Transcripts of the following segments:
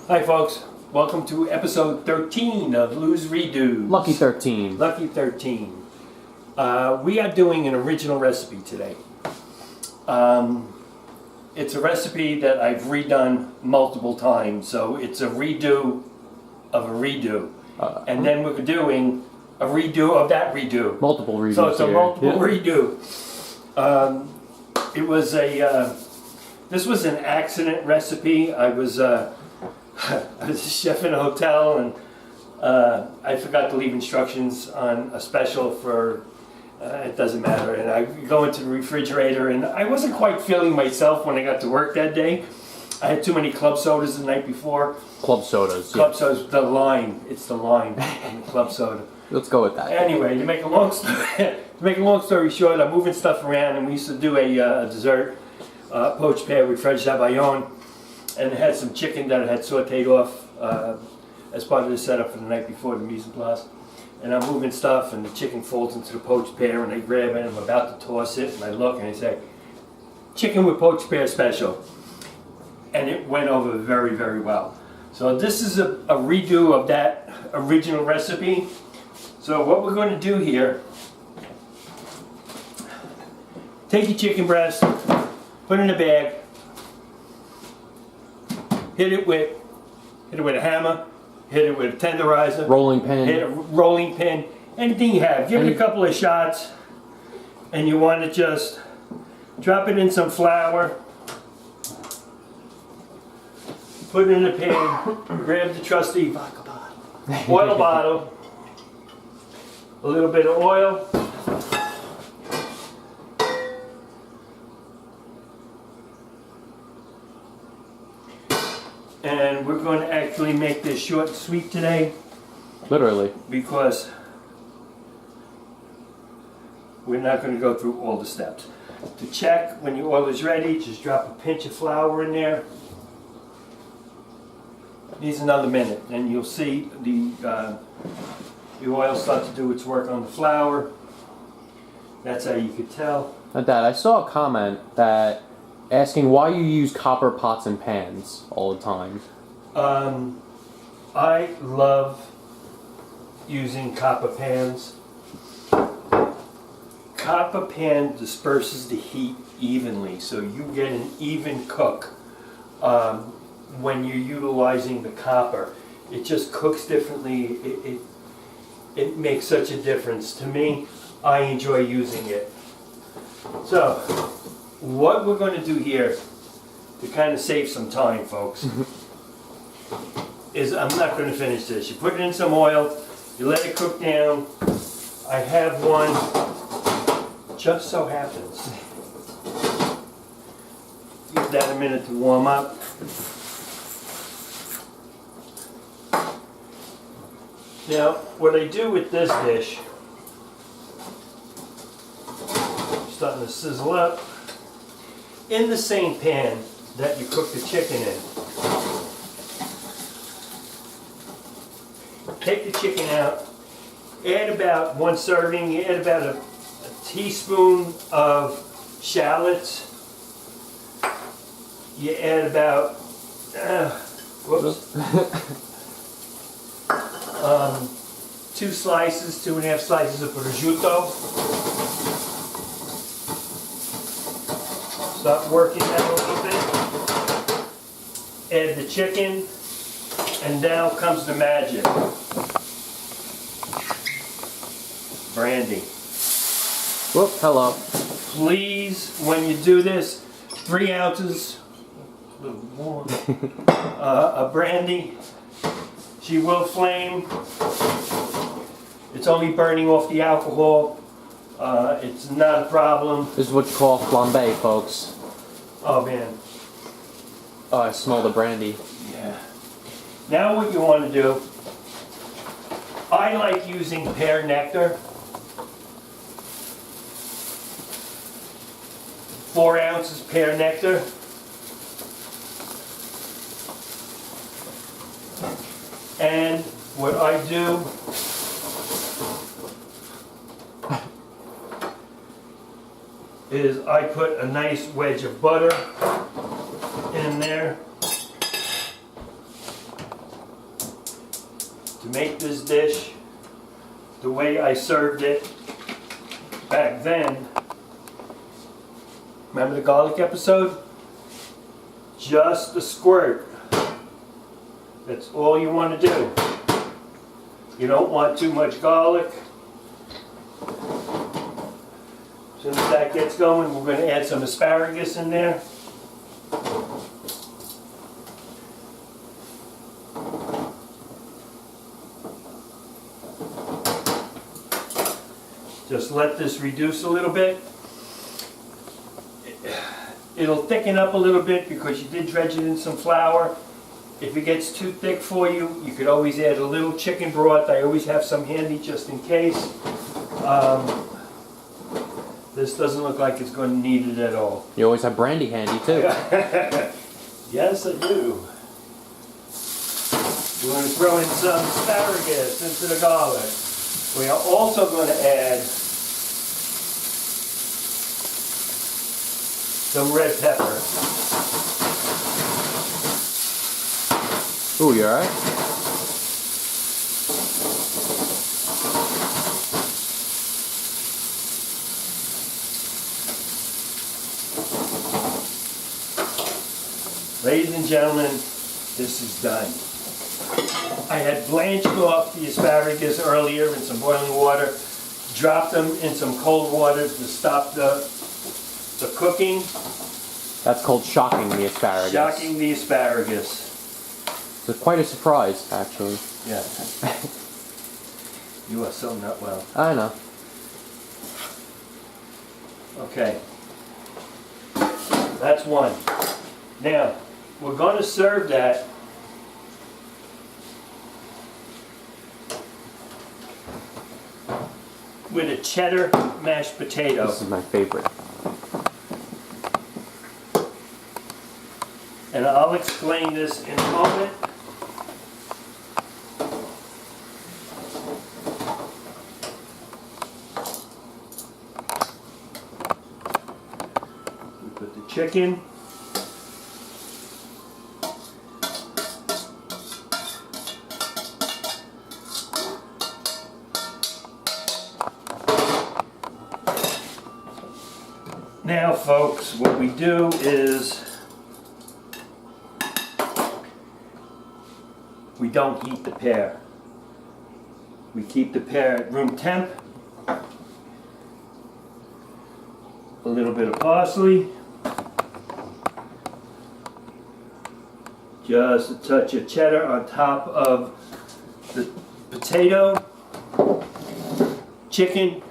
Hi folks, welcome to episode 13 of Lou's Redo. Lucky 13. Lucky 13. We are doing an original recipe today. It's a recipe that I've redone multiple times, so it's a redo of a redo. And then we're doing a redo of that redo. Multiple redos. So it's a here. multiple redo. It was a, this was an accident recipe. I was a chef in a hotel, and I forgot to leave instructions on a special for, it doesn't matter, and I go into the refrigerator, and I wasn't quite feeling myself when I got to work that day. I had too many club sodas the night before. Club sodas. Club sodas, the line, it's the line in the club soda. Let's go with that. Anyway, to make a long story short, I'm moving stuff around, and we used to do a dessert, poached pear with fresh zabayon, and it had some chicken that I had sauteed off as part of the setup for the night before, the mise en place. And I'm moving stuff, and the chicken folds into the poached pear, and I grab it, and I'm about to toss it, and I look, and I say, chicken with poached pear special. And it went over very, very well. So this is a redo of that original recipe. So what we're going to do here, take your chicken breast, put it in a bag, hit it with a hammer, hit it with a tenderizer, rolling pin, hit a rolling pin, anything you have. Give it a couple of shots, and you want to just drop it in some flour, put it in a pan, grab the trusty oil bottle, a little bit of oil, and we're going to actually make this short and sweet today. Literally. Because we're not going to go through all the steps. To check when your oil is ready, just drop a pinch of flour in there. Needs another minute, and you'll see the oil start to do its work on the flour. That's how you could tell. Dad, I saw a comment that asking why you use copper pots and pans all the time. I love using copper pans. Copper pan disperses the heat evenly, so you get an even cook when you're utilizing the copper. It just cooks differently. It makes such a difference. To me, I enjoy using it. So, what we're going to do here to kind of save some time, folks, is I'm not going to finish this. You put it in some oil, you let it cook down. I have one, just so happens. Give that a minute to warm up. Now, what I do with this dish, starting to sizzle up, in the same pan that you cook the chicken in, take the chicken out, add about one serving, you add about a teaspoon of shallots, you add about, whoops, 2 2.5 slices of prosciutto. Start working that a little bit. Add the chicken, and now comes the magic. Brandy. Whoop, hello. Please, when you do this, 3 ounces, a little more, of brandy. She will flame. It's only burning off the alcohol. It's not a problem. This is what you call flambe, folks. Oh man. Oh, I smell the brandy. Yeah. Now what you want to do, I like using pear nectar. 4 ounces pear nectar. And what I do is I put a nice wedge of butter in there. to make this dish the way I served it back then. Remember the garlic episode? Just a squirt. That's all you want to do. You don't want too much garlic. As soon as that gets going, we're going to add some asparagus in there. Just let this reduce a little bit. It'll thicken up a little bit because you did dredge it in some flour. If it gets too thick for you, you could always add a little chicken broth. I always have some handy just in case. This doesn't look like it's going to need it at all. You always have Brandy handy too. Yes, I do. We're going to throw in some asparagus into the garlic. We are also going to add some red pepper. Ooh, you alright? Ladies and gentlemen, this is done. I had blanched off the asparagus earlier in some boiling water, dropped them in some cold water to stop the cooking. That's called shocking the asparagus. Shocking the asparagus. It's quite a surprise, actually. Yeah. You are so not well. I know. Okay. That's one. Now, we're going to serve that with a cheddar mashed potato. This is my favorite. And I'll explain this in a moment. We put the chicken. Now, folks, what we do is we don't heat the pear. We keep the pear at room temp. A little bit of parsley. Just a touch of cheddar on top of the potato. Chicken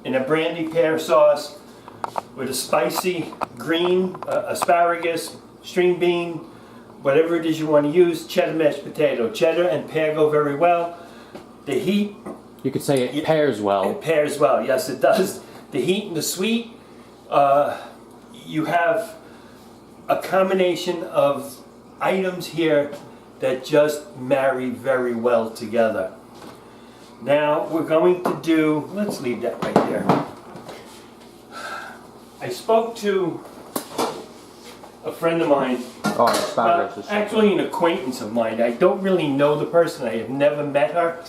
in a brandy pear sauce with a spicy green asparagus, string bean, whatever it is you want to use, cheddar mashed potato. Cheddar and pear go very well. The heat... You could say it pairs well. It pairs well, yes it does. The heat and the sweet, you have a combination of items here that just marry very well together. Now we're going to do, let's leave that right there. I spoke to a friend of mine, Oh, asparagus. actually an acquaintance of mine. I don't really know the person, I have never met her.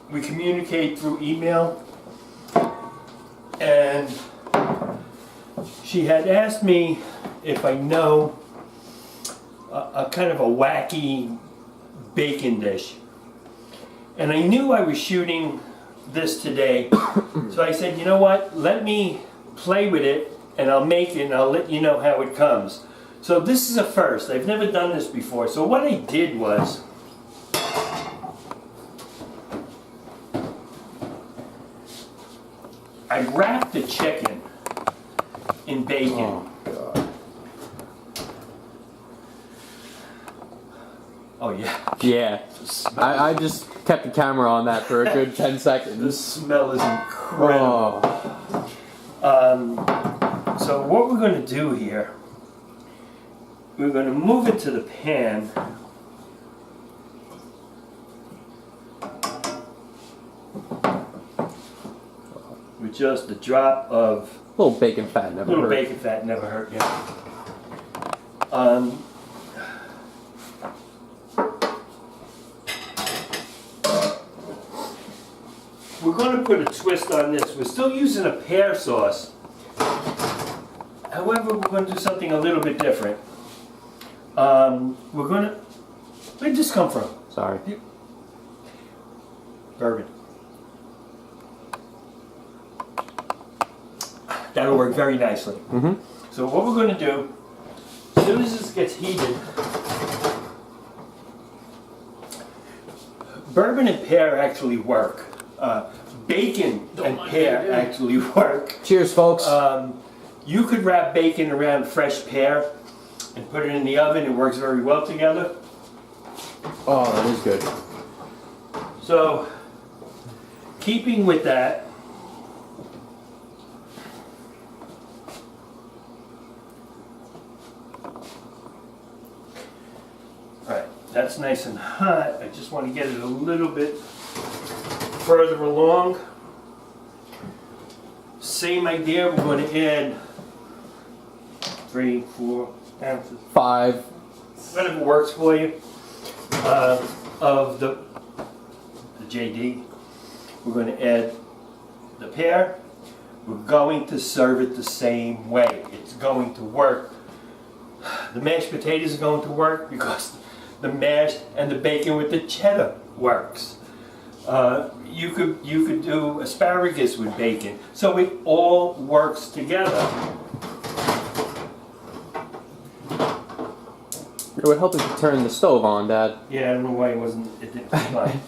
We communicate through email, and she had asked me if I know a kind of a wacky bacon dish. And I knew I was shooting this today, so I said, you know what, let me play with it and I'll make it and I'll let you know how it comes. So this is a first. I've never done this before. So what I did was I wrapped the chicken in bacon. Oh, God. Oh yeah. Yeah. I just kept the camera on that for a good 10 seconds. The smell is incredible. Oh. So what we're going to do here, we're going to move it to the pan. With just a drop of A little bacon fat never little hurt. bacon fat, never hurt. Yeah. we're going to put a twist on this. We're still using a pear sauce. However, we're going to do something a little bit different. We're going to... Where did this come from? Sorry. Bourbon. That'll work very nicely. Mm-hmm. So what we're going to do, as soon as this gets heated, bourbon and pear actually work. Bacon and pear actually work. Cheers, folks. You could wrap bacon around fresh pear and put it in the oven. It works very well together. Oh, that is good. So, keeping with that, alright, that's nice and hot. I just want to get it a little bit further along. Same idea, we're going to add 3, 4 ounces, 5. whatever works for you, of the JD. We're going to add the pear. We're going to serve it the same way. It's going to work. The mashed potatoes are going to work because the mashed and the bacon with the cheddar works. You could do asparagus with bacon. So it all works together. It would help if you turn the stove on, Dad. Yeah, I don't know why it didn't come on.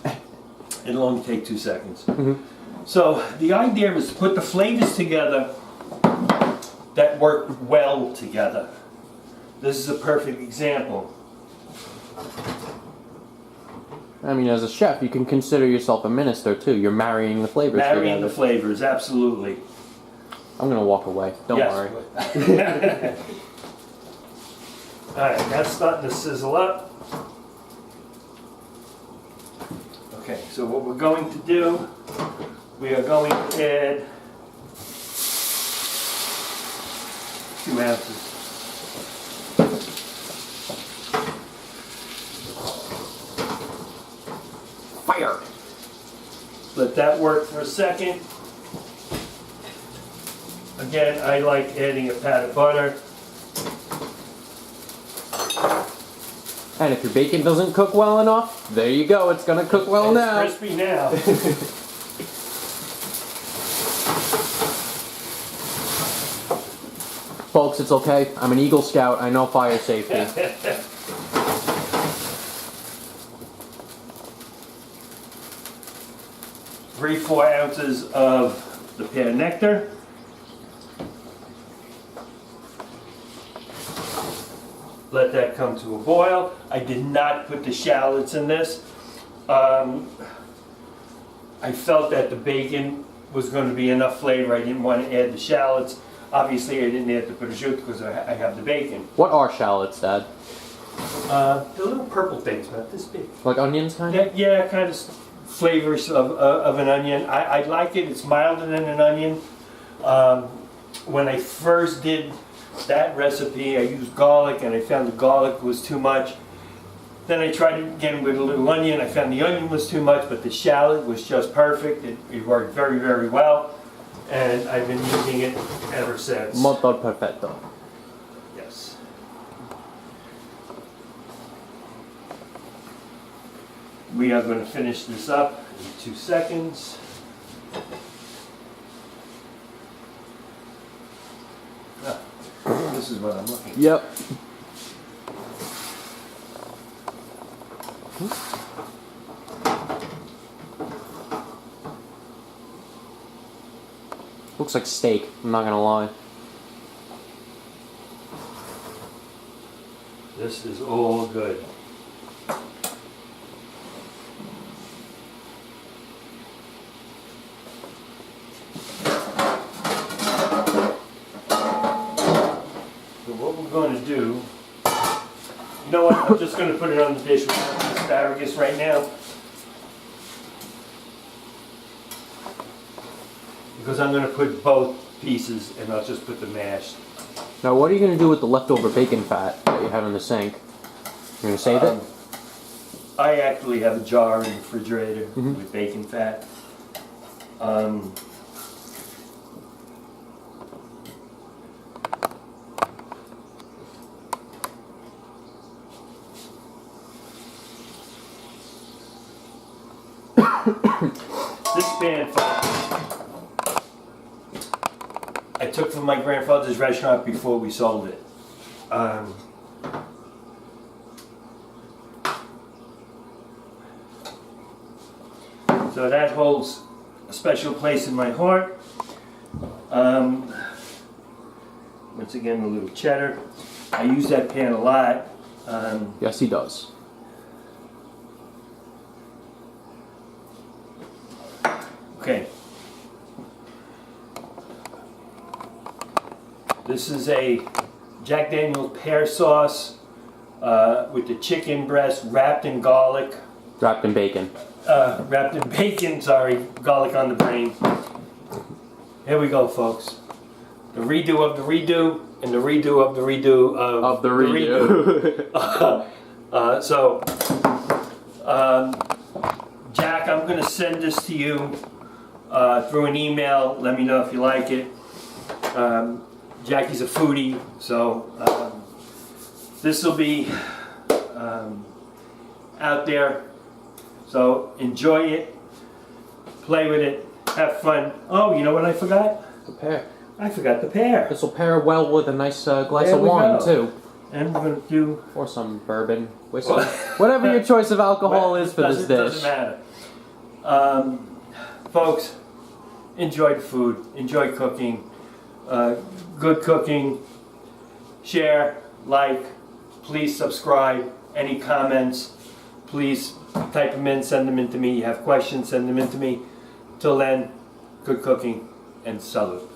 It'll only take 2 seconds. Mm-hmm. So the idea is to put the flavors together that work well together. This is a perfect example. I mean, as a chef, you can consider yourself a minister, too. You're marrying the flavors Marrying together. the flavors, absolutely. I'm going to walk away. Don't worry. Alright, that's starting to sizzle up. Okay, so what we're going to do, we are going to add 2 ounces. Fire! Let that work for a second. Again, I like adding a pat of butter. And if your bacon doesn't cook well enough, there you go. It's going to cook well now. It's crispy now. Folks, it's okay. I'm an Eagle Scout. I know fire safety. 3-4 ounces of the pear nectar. Let that come to a boil. I did not put the shallots in this. I felt that the bacon was going to be enough flavor. I didn't want to add the shallots. Obviously, I didn't add the prosciutto because I have the bacon. What are shallots, Dad? The little purple things, about this big. Like onions, kind of? Yeah, kind of flavors of an onion. I like it. It's milder than an onion. When I first did that recipe, I used garlic, and I found the garlic was too much. Then I tried it again with a little onion. I found the onion was too much, but the shallot was just perfect. It worked very, very well, and I've been using it ever since. Molto perfetto. Yes. We are going to finish this up in 2 seconds. This is what I'm looking for. Yep. Looks like steak, I'm not gonna lie. This is all good. Going to do, you know what, I'm just going to put it on the dish with asparagus right now, because I'm going to put both pieces and I'll just put the mashed. Now what are you gonna do with the leftover bacon fat that you have in the sink? You're gonna save it? I actually have a jar in the refrigerator with bacon fat. This pan I took from my grandfather's restaurant before we sold it. So that holds a special place in my heart. Once again, a little cheddar. I use that pan a lot. Yes, he does. Okay. This is a Jack Daniel's pear sauce with the chicken breast wrapped in garlic. Wrapped in bacon. Wrapped in bacon, sorry, garlic on the brain. Here we go, folks. The redo of the redo and the redo of the redo of the redo. Jack, I'm going to send this to you through an email. Let me know if you like it. Jackie's a foodie, so this will be out there. So enjoy it, play with it, have fun. Oh, you know what I forgot? The pear. I forgot the pear. This will pair well with a nice glass There of we wine go. too, And we're going to do... or some bourbon, whiskey, whatever your choice of alcohol is for this dish. Doesn't matter. Folks, enjoy the food, enjoy cooking, good cooking, share, like, please subscribe, any comments, please type them in, send them in to me. You have questions, send them in to me. Till then, good cooking and salute.